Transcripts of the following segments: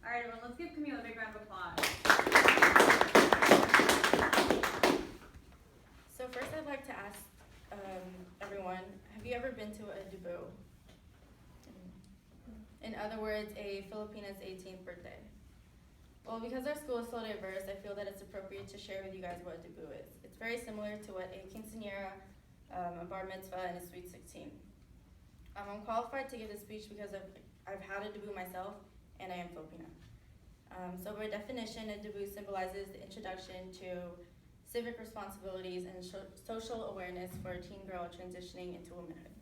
All right, everyone, let's give Camille a big round of applause. So first I'd like to ask everyone, have you ever been to a debut? In other words, a Filipina's 18th birthday. Well, because our school is so diverse, I feel that it's appropriate to share with you guys what a debut is. It's very similar to what a quinceañera, a bar mitzvah, and a sweet 16. I'm qualified to give this speech because I've had a debut myself, and I am Filipina. So by definition, a debut symbolizes the introduction to civic responsibilities and social awareness for a teen girl transitioning into womanhood.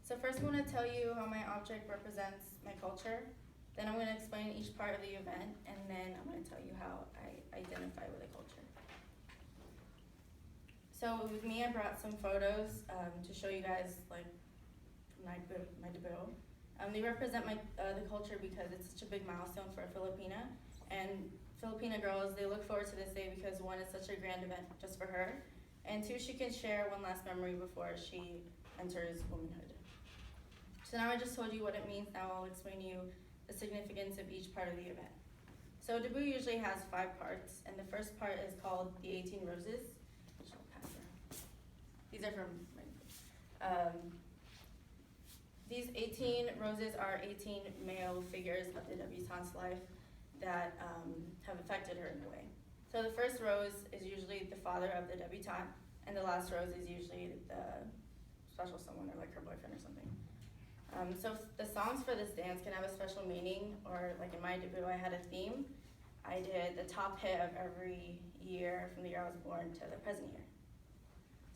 So first I'm going to tell you how my object represents my culture, then I'm going to explain each part of the event, and then I'm going to tell you how I identify with the culture. So with me, I brought some photos to show you guys like my debut. They represent the culture because it's such a big milestone for a Filipina, and Filipina girls, they look forward to this day because one, it's such a grand event just for her, and two, she can share one last memory before she enters womanhood. So now I just told you what it means, now I'll explain to you the significance of each part of the event. So debut usually has 5 parts, and the first part is called the 18 Roses, which I'll pass around. These are from my These 18 roses are 18 male figures of the debutante's life that have affected her in a way. So the first rose is usually the father of the debutante, and the last rose is usually the special someone or like her boyfriend or something. So the songs for this dance can have a special meaning, or like in my debut, I had a theme. I did the top hit of every year from the year I was born to the present year.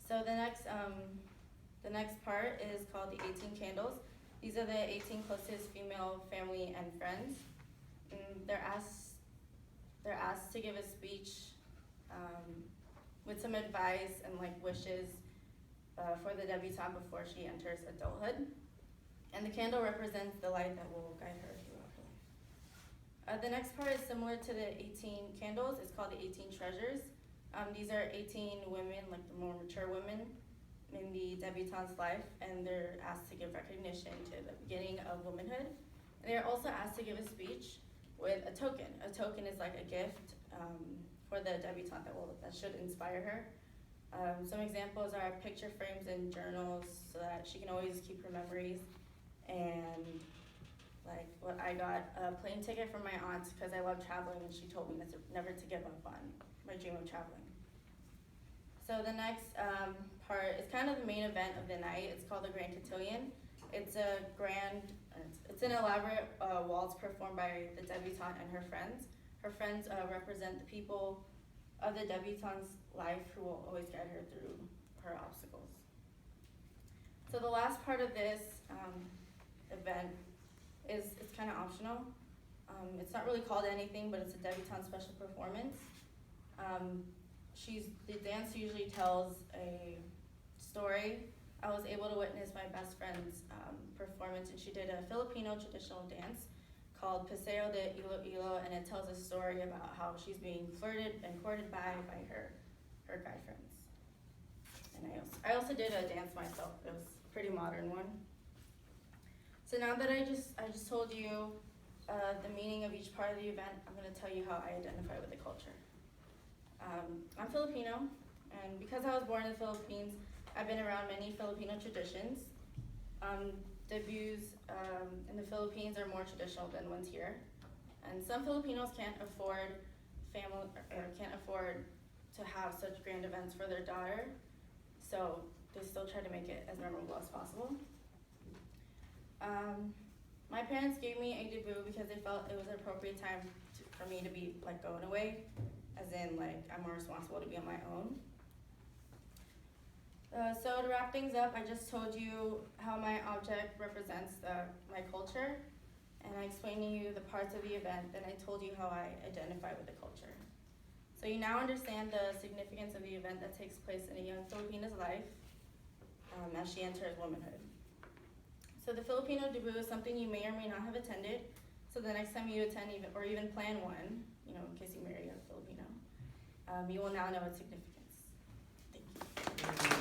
So the next part is called the 18 Candles. These are the 18 closest female family and friends. And they're asked to give a speech with some advice and like wishes for the debutante before she enters adulthood. And the candle represents the light that will guide her throughout her life. The next part is similar to the 18 candles. It's called the 18 treasures. These are 18 women, like the more mature women in the debutante's life, and they're asked to give recognition to the beginning of womanhood. And they're also asked to give a speech with a token. A token is like a gift for the debutante that should inspire her. Some examples are picture frames and journals so that she can always keep her memories. And like what I got, a plane ticket from my aunt because I love traveling, and she told me never to give up on my dream of traveling. So the next part is kind of the main event of the night. It's called the Grand Cotillion. It's an elaborate waltz performed by the debutante and her friends. Her friends represent the people of the debutante's life who will always guide her through her obstacles. So the last part of this event is kind of optional. It's not really called anything, but it's a debutante special performance. The dance usually tells a story. I was able to witness my best friend's performance, and she did a Filipino traditional dance called Paseo de Iloilo, and it tells a story about how she's being flirted and courted by her guy friends. And I also did a dance myself. It was a pretty modern one. So now that I just told you the meaning of each part of the event, I'm going to tell you how I identify with the culture. I'm Filipino, and because I was born in the Philippines, I've been around many Filipino traditions. Debuts in the Philippines are more traditional than ones here, and some Filipinos can't afford to have such grand events for their daughter, so they still try to make it as memorable as possible. My parents gave me a debut because they felt it was an appropriate time for me to be like going away, as in like I'm more responsible to be on my own. So to wrap things up, I just told you how my object represents my culture, and I explained to you the parts of the event, and I told you how I identify with the culture. So you now understand the significance of the event that takes place in a young Filipina's life as she enters womanhood. So the Filipino debut is something you may or may not have attended, so the next time you attend or even plan one, in case you marry a Filipino, you will now know its significance. Thank you.